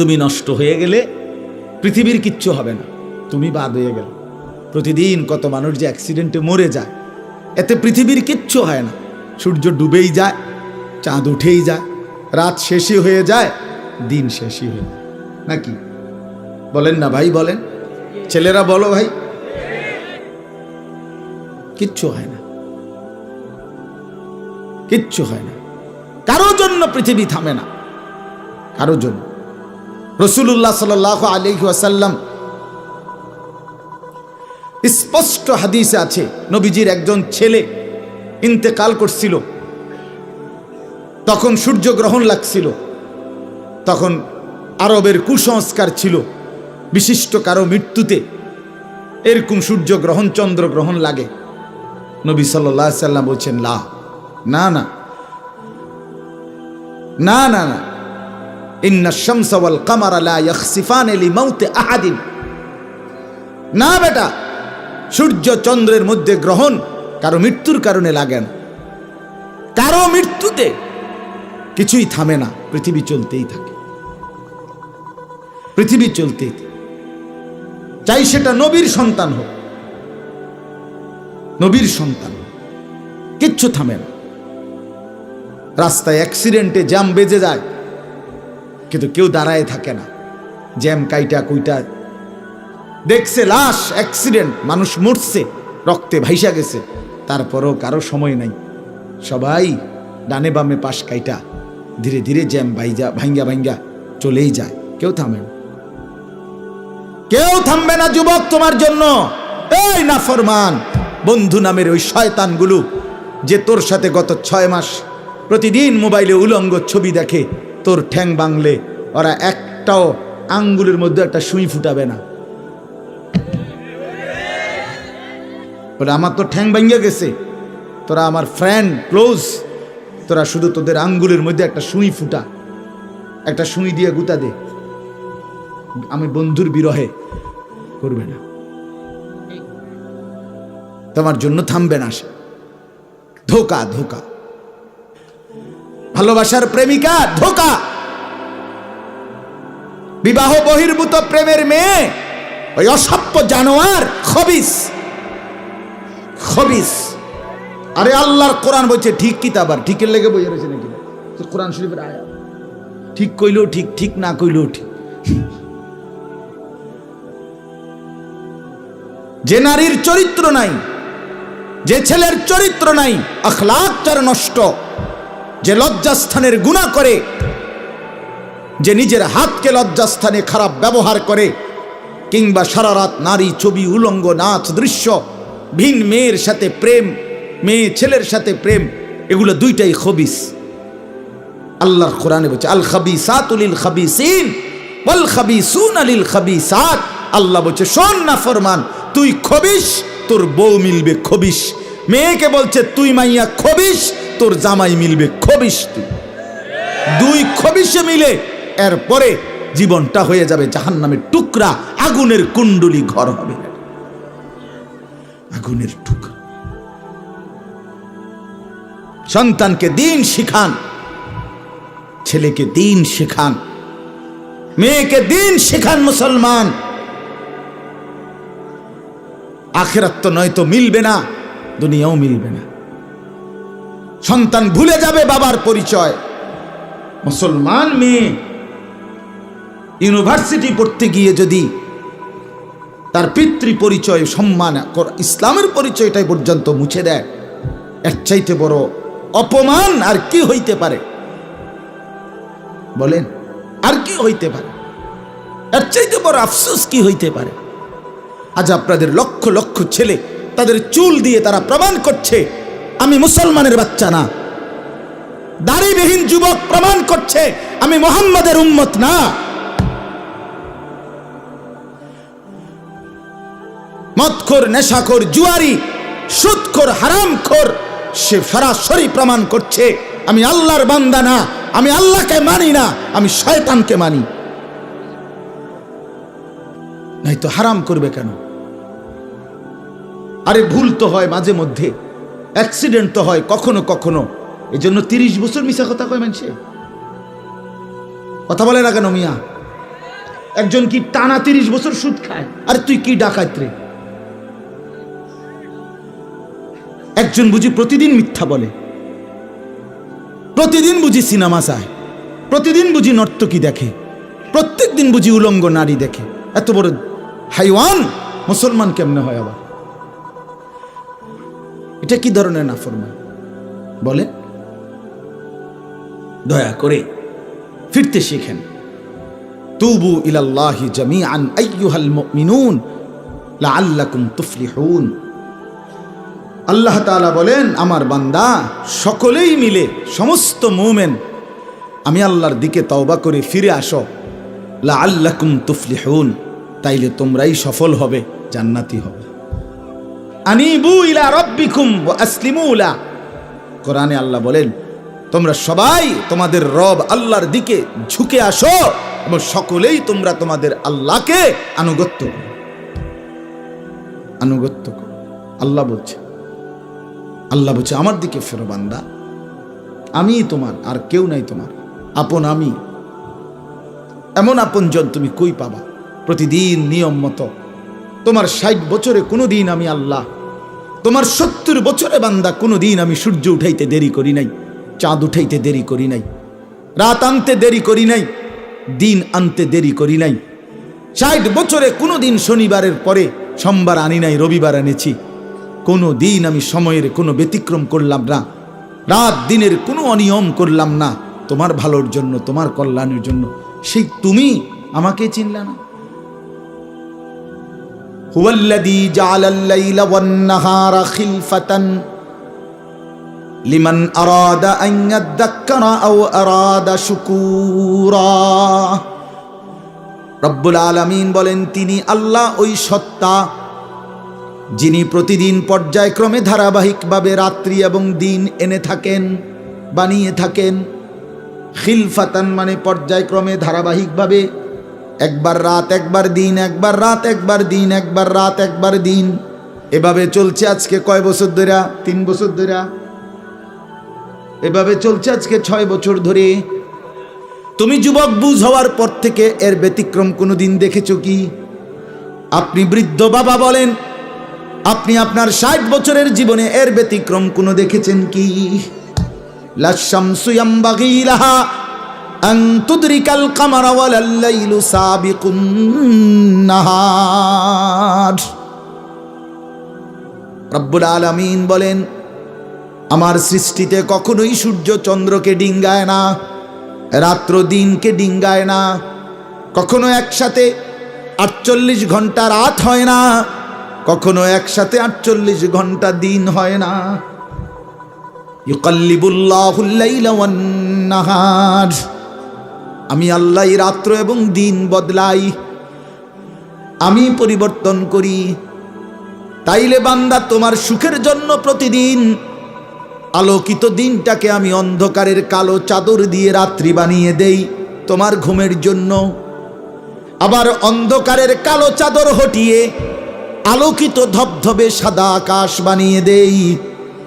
তুমি নষ্ট হয়ে গেলে পৃথিবীর কিচ্ছু হবে না, তুমি বাদ হয়ে গেলে। প্রতিদিন কত মানুষ যে অ্যাক্সিডেন্টে মরে যায়, এতে পৃথিবীর কিচ্ছু হয় না। সূর্য ডুবেই যায়, চাঁদ উঠেই যায়, রাত শেষই হয়ে যায়, দিন শেষই হয়ে যায়, নাকি বলেন না ভাই? বলেন, ছেলেরা বলো ভাই, কিচ্ছু হয় না, কিচ্ছু হয় না। কারো জন্য পৃথিবী থামে না, কারো জন্য। রাসূলুল্লাহ সাল্লাল্লাহু আলাইহি ওয়াসাল্লাম স্পষ্ট হাদিসে আছে, নবীজির একজন ছেলে ইন্তেকাল করছিল, তখন সূর্যগ্রহণ লাগছিল। তখন আরবের কুসংস্কার ছিল, বিশিষ্ট কারো মৃত্যুতে এরকম সূর্যগ্রহণ চন্দ্রগ্রহণ লাগে। নবী সাল্লাল্লাহু আলাইহি ওয়াসাল্লাম বলছেন, না না না না না না, ইন্না শামসা ওয়াল কামারা লা ইয়াখসিফানি লিমাউতি আহাদিন। না বেটা, সূর্য চন্দ্রের মধ্যে গ্রহণ কারো মৃত্যুর কারণে লাগে না। কারো মৃত্যুতে কিছুই থামে না, পৃথিবী চলতেই থাকে, পৃথিবী চলতেই থাকে। চাই সেটা নবীর সন্তান হোক, নবীর সন্তান, কিচ্ছু থামে না। রাস্তায় অ্যাক্সিডেন্টে জ্যাম বেজে যায়, কিন্তু কেউ দাঁড়ায় থাকে না। জ্যাম কাইটা কুইটা দেখছে, লাশ, অ্যাক্সিডেন্ট, মানুষ মরছে, রক্তে ভাইসা গেছে, তারপরও কারো সময় নাই। সবাই ডানে বামে পাশ কাইটা ধীরে ধীরে জ্যাম ভাঙ্গা ভাঙ্গা চলেই যায়, কেউ থামে না, কেউ থামবে না যুবক তোমার জন্য। এই নাফরমান বন্ধু নামের ওই শয়তানগুলো যে তোর সাথে গত 6 মাস প্রতিদিন মোবাইলে উলঙ্গ ছবি দেখে, তোর ঠ্যাং বাংলে ওরা একটাও আঙ্গুলের মধ্যে একটা সুই ফুটাবে না। বলে আমার তো ঠ্যাং ভাঙ্গা গেছে, তোরা আমার ফ্রেন্ড ক্লোজ, তোরা শুধু তোদের আঙ্গুলের মধ্যে একটা সুই ফুটা, একটা সুই দিয়ে গুতা দে, আমি বন্ধুর বিরহে করবে না, তোমার জন্য থামবে না সে। ধোকা, ধোকা, ভালোবাসার প্রেমিকা ধোকা, বিবাহ বহির্ভূত প্রেমের মেয়ে ওই অসভ্য জানোয়ার, খবিস, খবিস। আরে আল্লাহর কোরআন বলছে ঠিক কিতাব, আর ঠিকের লেগে বইয়া রয়েছে নাকি? কোরআন শরীফের আয়াত, ঠিক কইলেও ঠিক, ঠিক না কইলেও ঠিক। যে নারীর চরিত্র নাই, যে ছেলের চরিত্র নাই, আখলাক তার নষ্ট, যে লজ্জাস্থানের গুনাহ করে, যে নিজের হাতকে লজ্জাস্থানে খারাপ ব্যবহার করে, কিংবা সারা রাত নারী ছবি, উলঙ্গ নাচ দৃশ্য, ভিন মেয়ের সাথে প্রেম, মেয়ে ছেলের সাথে প্রেম, এগুলো দুইটাই খবিস। আল্লাহর কোরআনে বলছে আল খাবিসাতু লিল খাবিসিন ওয়াল খাবিসুনা লিল খাবিসাত। আল্লাহ বলছে শোন না ফরমান, তুই খবিস, তোর বউ মিলবে খবিস। মেয়েকে বলছে তুই মাইয়া খবিস, তোর জামাই মিলবে খবিস। তুই দুই খবিসে মিলে এরপরে জীবনটা হয়ে যাবে জাহান্নামের টুকরা, আগুনের কুণ্ডলী ঘর হবে, আগুনের টুকরা। সন্তানকে দিন শিখান, ছেলেকে দিন শিখান, মেয়েকে দিন শিখান মুসলমান। আখিরাত তো নয়তো মিলবে না, দুনিয়াও মিলবে না। সন্তান ভুলে যাবে বাবার পরিচয়। মুসলমান মেয়ে ইউনিভার্সিটি পড়তে গিয়ে যদি তার পিতৃ পরিচয়, সম্মান, ইসলামের পরিচয়টাই পর্যন্ত মুছে দেয়, এর চাইতে বড় অপমান আর কি হইতে পারে? বলেন, আর কি হইতে পারে? এর চাইতে বড় আফসোস কি হইতে পারে? আজ আপনাদের লক্ষ লক্ষ ছেলে তাদের চুল দিয়ে তারা প্রমাণ করছে আমি মুসলমানের বাচ্চা না। দাড়িবিহীন যুবক প্রমাণ করছে আমি মুহাম্মাদের উম্মত না। মদখোর, নেশাখোর, জুয়ারি, সুদখোর, হারামখোর, সে সরাসরি প্রমাণ করছে আমি আল্লাহর বান্দা না, আমি আল্লাহকে মানি না, আমি শয়তানকে মানি। নাই তো হারাম করবে কেন? আরে ভুল তো হয় মাঝে মধ্যে, অ্যাক্সিডেন্ট তো হয় কখনো কখনো, এই জন্য 30 বছর মিশা কথা কয় মানুষে। কথা বলে না কেন মিয়া? একজন কি টানা 30 বছর সুদ খায়, আর তুই কি ডাকাত রে? একজন বুঝি প্রতিদিন মিথ্যা বলে, প্রতিদিন বুঝি সিনেমা চায়, প্রতিদিন বুঝি নর্তকী দেখে, প্রত্যেক দিন বুঝি উলঙ্গ নারী দেখে। এত বড় হাইওয়ান মুসলমান কেমনে হয় আবার? এটা কি ধরনের নাফরমান বলে? দয়া করে ফিরতে শিখেন। তুবু ইলাল্লাহি জামিআন আইয়ুহাল মুমিনুন লাআল্লাকুম তুফলিহুন। আল্লাহ তাআলা বলেন, আমার বান্দা সকলেই মিলে, সমস্ত মুমিন আমি আল্লাহর দিকে তওবা করে ফিরে আসো, লাআল্লাকুম তুফলিহুন, তাইলে তোমরাই সফল হবে, জান্নাতি হবে। আনিবু ইলা রাব্বিকুম ওয়া আসলিমু লা। কোরআনে আল্লাহ বলেন, তোমরা সবাই তোমাদের রব আল্লাহর দিকে ঝুঁকে আসো এবং সকলেই তোমরা তোমাদের আল্লাহকে আনুগত্য করো, আনুগত্য করো। আল্লাহ বলছে, আল্লাহ বলছে আমার দিকে ফেরো বান্দা, আমি তোমার, আর কেউ নাই তোমার আপন। আমি এমন আপনজন তুমি কই পাবা? প্রতিদিন নিয়ম মতো তোমার 60 বছরে কোনোদিন আমি আল্লাহ, তোমার 70 বছরে বান্দা কোনোদিন আমি সূর্য উঠাইতে দেরি করি নাই, চাঁদ উঠাইতে দেরি করি নাই, রাত আনতে দেরি করি নাই, দিন আনতে দেরি করি নাই। 60 বছরে কোনোদিন শনিবারের পরে সোমবার আনি নাই, রবিবার এনেছি। কোনো দিন আমি সময়ের কোনো ব্যতিক্রম করলাম না, রাত দিনের কোনো অনিয়ম করলাম না, তোমার ভালোর জন্য, তোমার কল্যাণের জন্য। সেই তুমি আমাকে চিনলা না? হুয়াল্লাযী জাআলাল লাইলা ওয়ান নাহারা খিলফাতান লিমান আরাদা আন ইয়াযাক্কারা আও আরাদা শুকুরা। রব্বুল আলামিন বলেন, তিনি আল্লাহ ওই সত্তা যিনি প্রতিদিন পর্যায়ক্রমে ধারাবাহিকভাবে রাত্রি এবং দিন এনে থাকেন, বানিয়ে থাকেন। খিলফাতান মানে পর্যায়ক্রমে ধারাবাহিকভাবে, একবার রাত একবার দিন, একবার রাত একবার দিন, একবার রাত একবার দিন, এভাবে চলছে আজকে কয় বছর ধরে? 3 বছর ধরে এভাবে চলছে, আজকে 6 বছর ধরে। তুমি যুবক বুঝ হওয়ার পর থেকে এর ব্যতিক্রম কোনোদিন দেখেছো কি? আপনি বৃদ্ধ বাবা বলেন, আপনি আপনার 60 বছরের জীবনে এর ব্যতিক্রম কোনো দেখেছেন কি? লাশ-শামসু ইয়ামবাগী লাহা আন তুদরিকাল কামারা ওয়ালাল লাইলু সাবিকুন নাহার। রব্বুল আলামিন বলেন, আমার সৃষ্টিতে কখনোই সূর্য চন্দ্রকে ডিঙ্গায় না, রাত্র দিনকে ডিঙ্গায় না, কখনো একসাথে 48 ঘন্টা রাত হয় না, কখনো একসাথে 48 ঘন্টা দিন হয় না। ইউকাল্লিবুল্লাহুল লাইলা ওয়ান নাহার, আমি আল্লাহ রাত্র এবং দিন বদলাই, আমি পরিবর্তন করি। তাইলে বান্দা, তোমার সুখের জন্য প্রতিদিন আলোকিত দিনটাকে আমি অন্ধকারের কালো চাদর দিয়ে রাত্রি বানিয়ে দেই তোমার ঘুমের জন্য, আবার অন্ধকারের কালো চাদর হটিয়ে আলোকিত ধবধবে সাদা আকাশ বানিয়ে দেই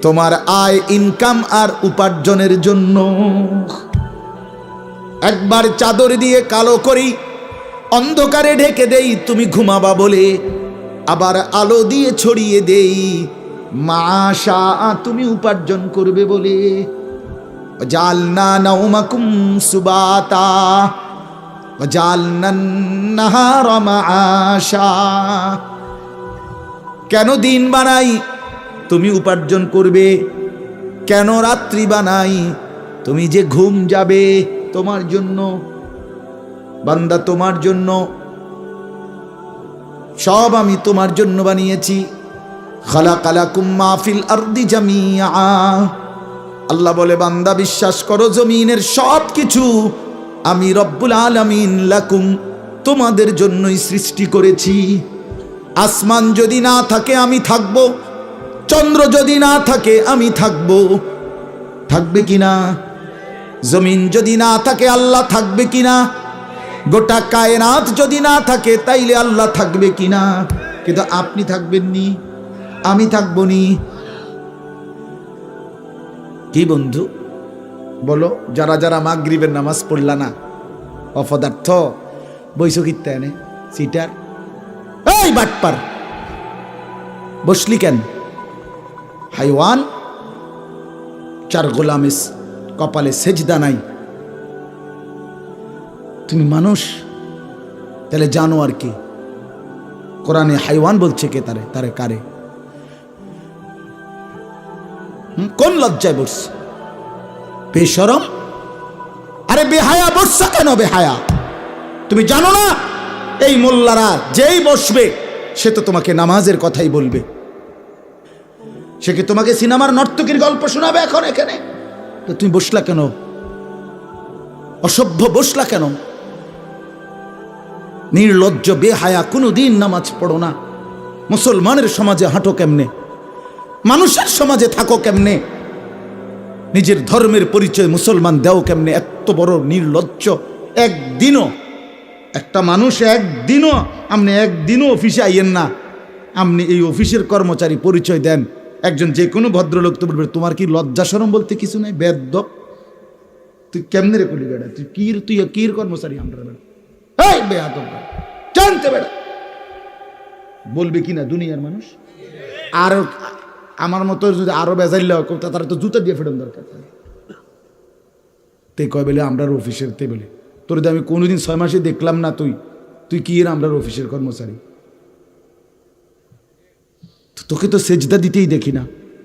তোমার আয়, ইনকাম আর উপার্জনের জন্য। একবার চাদর দিয়ে কালো করি, অন্ধকারে ঢেকে দেই তুমি ঘুমাবা বলে, আবার আলো দিয়ে ছড়িয়ে দেই মাশা তুমি উপার্জন করবে বলে। জালনা নাওমাকুম সুবাতা জালনান নাহারা মাআশা। কেন দিন বানাই? তুমি উপার্জন করবে। কেন রাত্রি বানাই? তুমি যে ঘুম যাবে, তোমার জন্য বান্দা, তোমার জন্য। সব আমি তোমার জন্য বানিয়েছি। খালাকালাকুম মা ফিল আরদি জামিআ। আল্লাহ বলে, বান্দা বিশ্বাস করো, জমিনের সব কিছু আমি রব্বুল আলামিন লাকুম তোমাদের জন্যই সৃষ্টি করেছি। আসমান যদি না থাকে আমি থাকব, চন্দ্র যদি না থাকে আমি থাকব, থাকবে কিনা? জমিন যদি না থাকে আল্লাহ থাকবে কিনা? গোটা কায়নাত যদি না থাকে তাইলে আল্লাহ থাকবে কিনা? কিন্তু আপনি থাকবেন নি, আমি থাকবো নি। কি বন্ধু বলো, যারা যারা মাগরিবের নামাজ পড়লা না, অপদার্থ, বইস কিত্তে এনে সিটার, এই বাটপার বসলি কেন? হাইওয়ান, চার গোলামের কপালে সেজদা নাই, তুমি মানুষ, তাহলে জানো আর কি? কোরআনে হাইওয়ান বলছে কে? তারে তারে কারে? কোন লজ্জায় বসছে? বেশরম, আরে বেহায়া বসছা কেন? বেহায়া, তুমি জানো না এই মোল্লারা যেই বসবে সে তো তোমাকে নামাজের কথাই বলবে। সে কি তোমাকে সিনেমার নর্তকীর গল্প শোনাবে এখন এখানে? তো তুমি বসলা কেন? অসভ্য বসলা কেন? নির্লজ্জ বেহায়া, কোনোদিন নামাজ পড়ো না। মুসলমানের সমাজে হাঁটো কেমনে? মানুষের সমাজে থাকো কেমনে? নিজের ধর্মের পরিচয় মুসলমান দেও কেমনে? এত বড় নির্লজ্জ। একদিনও একটা মানুষ আপনি একদিনও অফিসে আইয়েন না, আপনি এই অফিসের কর্মচারী পরিচয় দেন, একজন যে কোনো ভদ্রলোক তো বলবে তোমার কি লজ্জা শরম বলতে কিছু নাই? বেদ্য, তুই কেমনে রে করলি বেড়া? তুই কির কর্মচারী? আমরা বেড়া, এই বেয়াদব জানতে বেড়া বলবে কি না দুনিয়ার মানুষ? আর আমার মতো যদি আরো বেজাইল তারা তো জুতা দিয়ে ফেরন দরকার। তে কয় বলে আমরার অফিসের, তে বলে তোর আমি কোনোদিন 6 মাসে দেখলাম না, তুই কি এর আমরার অফিসের কর্মচারী? তোকে তো সেজদা দিতেই দেখি না,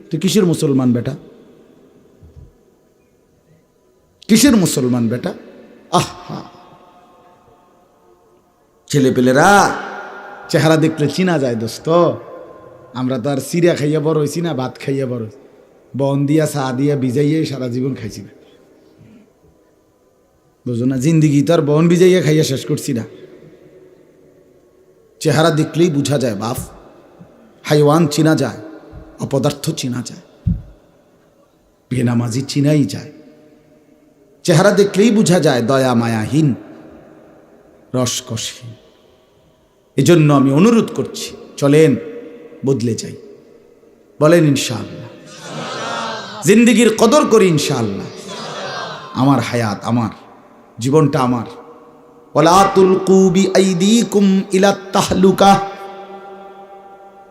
তুই কিসের মুসলমান বেটা? কিসের মুসলমান বেটা? আহা, ছেলে পেলেরা চেহারা দেখলে চিনা যায় দোস্ত। আমরা তো আর সিরিয়া খাইয়া বড় হয়েছি না, ভাত খাইয়া বড়, বন দিয়া চা দিয়া ভিজাইয়া সারা জীবন খাইছি না, বুঝো না? জিন্দিগি তো আর বন ভিজাইয়া খাইয়া শেষ করছি না। চেহারা দেখলেই বুঝা যায় বাপ, হাইওয়ান চিনা যায়, অপদার্থ চিনা যায়, বেনামাজি চিনাই যায়। চেহারা দেখলেই বুঝা যায় দয়া মায়াহীন, রসকসহীন। এজন্য আমি অনুরোধ করছি, চলেন বদলে যাই, বলেন ইনশাআল্লাহ। জিন্দিগির কদর করি ইনশাআল্লাহ। আমার হায়াত, আমার জীবনটা আমার। ওয়ালা তুলকু বিআইদিকুম ইলাত তাহলুকা।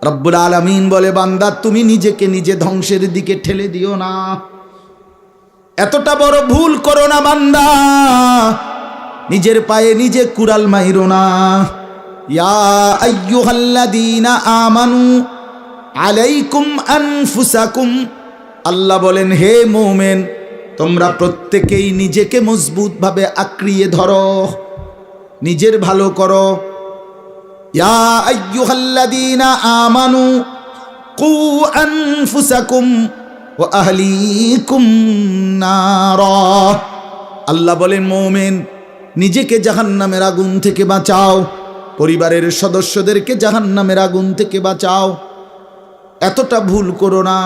রব্বুল আলামিন বলে, বান্দা তুমি নিজেকে নিজে ধ্বংসের দিকে ঠেলে দিও না, এতটা বড় ভুল করো না বান্দা, নিজের পায়ে নিজে কুড়াল মাইরো না। ইয়া আইয়ুহাল্লাযীনা আমানু আলাইকুম আনফুসাকুম, আল্লাহ বলেন হে মুমিন তোমরা প্রত্যেকেই নিজেকে মজবুতভাবে আঁকড়িয়ে ধরো, নিজের ভালো করো। ইয়া আইয়ুহাল্লাযীনা আমানু কু আনফুসাকুম ওয়া আহলিকুম নারা, আল্লাহ বলেন মুমিন নিজেকে জাহান্নামের আগুন থেকে বাঁচাও, পরিবারের সদস্যদেরকে জাহান্নামের আগুন থেকে বাঁচাও। এতটা ভুল করো না,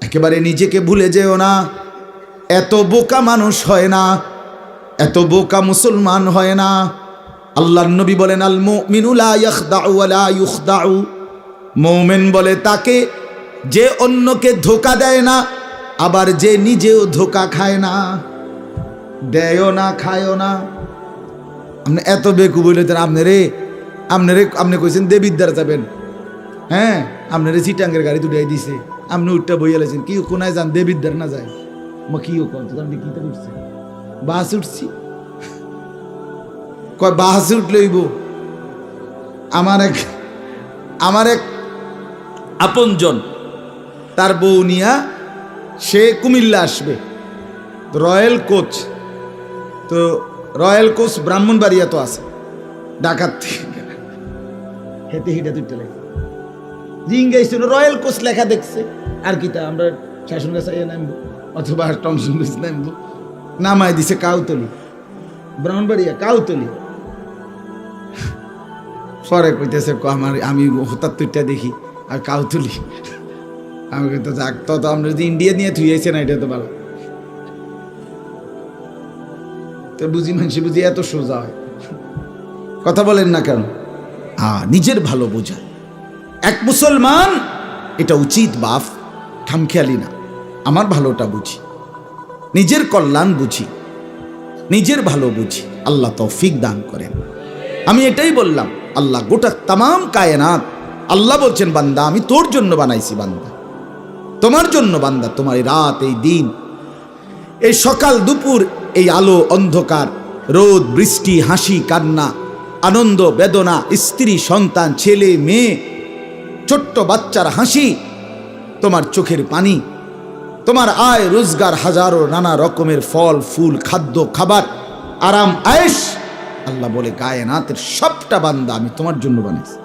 একেবারে নিজেকে ভুলে যেও না। এত বোকা মানুষ হয় না, এত বোকা মুসলমান হয় না। আল্লাহর নবী বলেন, আল মুমিনু লা ইয়াখদাউ ওয়া লা ইউখদাউ, মুমিন বলে তাকে যে অন্যকে ধোঁকা দেয় না, আবার যে নিজেও ধোঁকা খায় না। দেয়ও না, খায়ও না। আপনি এত বেকু বলেছেন, আপনি কইছেন দেবিদ্দার যাবেন, হ্যাঁ আপনারে চিটাঙ্গের গাড়ি দুটাই দিছে, আপনি উঠটা বইয়া লেছেন কি কোনায় যান, দেবিদ্দার না যায়। মা কি আপনি কি উঠছে? বাস উঠছি, কয় বাস উঠলেইব। আমার এক আপনজন, তার বউ নিয়া সে কুমিল্লা আসবে, রয়্যাল কোচ, তো রয়্যাল কোচ ব্রাহ্মণবাড়িয়া তো আছে, ঢাকার হেঁটে হেঁটে দুইটা লেখা জিঙ্গাইছিল, রয়্যাল কোচ লেখা দেখছে। আর কি তা আমরা শাসন গাছ নামবো অথবা টমসন নামবো, নামায় দিছে কাউতলি, ব্রাহ্মণবাড়িয়া কাউতলি। পরে কইতেছে আমি হঠাৎ তুইটা দেখি আর কাউতলি, আমি তো যাক তো আমরা যদি ইন্ডিয়া নিয়ে থুইয়েছে না, এটা তো ভালো। তো বুঝি মানুষ বুঝি এত সোজা হয়, কথা বলেন না কেন? নিজের ভালো বোঝা এক মুসলমান, এটা উচিত বাপ, খামখেয়ালি না। আমার ভালোটা বুঝি, নিজের কল্যাণ বুঝি, নিজের ভালো বুঝি। আল্লাহ তৌফিক দান করেন। আমি এটাই বললাম, আল্লাহ গোটা তামাম কায়নাত, আল্লাহ বলছেন বান্দা আমি তোর জন্য বানাইছি, বান্দা তোমার জন্য, বান্দা তোমার এই রাত, এই দিন, এই সকাল দুপুর, এই আলো অন্ধকার, রোদ বৃষ্টি, হাসি কান্না, আনন্দ বেদনা, স্ত্রী সন্তান, ছেলে মেয়ে, ছোট্ট বাচ্চার হাসি, তোমার চোখের পানি, তোমার আয় রোজগার, হাজারো নানা রকমের ফল ফুল, খাদ্য খাবার, আরাম আয়েশ, আল্লাহ বলে কায়নাতের সবটা বান্দা আমি তোমার জন্য বানাইছি।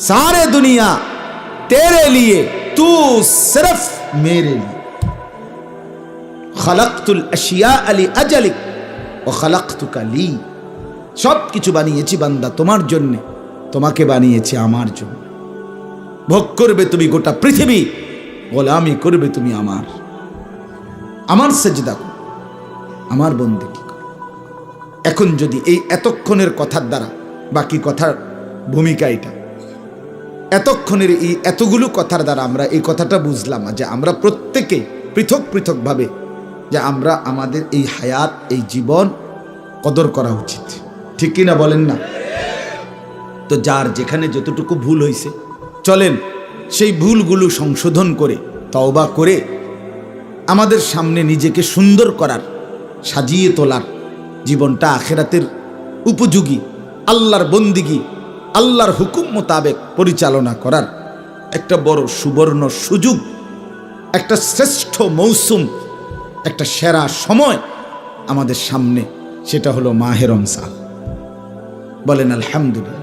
সারে দুনিয়া তেরে লিয়ে, তু সিরফ মেরে লিয়ে। খালাকতুল আশিয়া আলি আজালিক ওয়া খালাকতুকা লি। সব কিছু বানিয়েছি বান্দা তোমার জন্য, তোমাকে বানিয়েছি আমার জন্য। ভোগ করবে তুমি গোটা পৃথিবী, গোলামি করবে তুমি আমার সেজদা করো, আমার বন্দেগী করো। এখন যদি এই এতক্ষণের কথার দ্বারা, বাকি কথার ভূমিকা এটা, এতক্ষণের এই এতগুলো কথার দ্বারা আমরা এই কথাটা বুঝলাম যে আমরা প্রত্যেকে পৃথক পৃথকভাবে যে আমরা আমাদের এই হায়াত, এই জীবন কদর করা উচিত, ঠিক কিনা বলেন না? তো যার যেখানে যতটুকু ভুল হয়েছে, চলেন সেই ভুলগুলো সংশোধন করে, তওবা করে, আমাদের সামনে নিজেকে সুন্দর করার, সাজিয়ে তোলার, জীবনটা আখিরাতের উপযোগী, আল্লাহর বন্দিগি, আল্লাহর হুকুম মোতাবেক পরিচালনা করার একটা বড় সুবর্ণ সুযোগ, একটা শ্রেষ্ঠ মৌসুম, একটা সেরা সময় আমাদের সামনে, সেটা হলো মাহে রমজান। বলেন আলহামদুলিল্লাহ।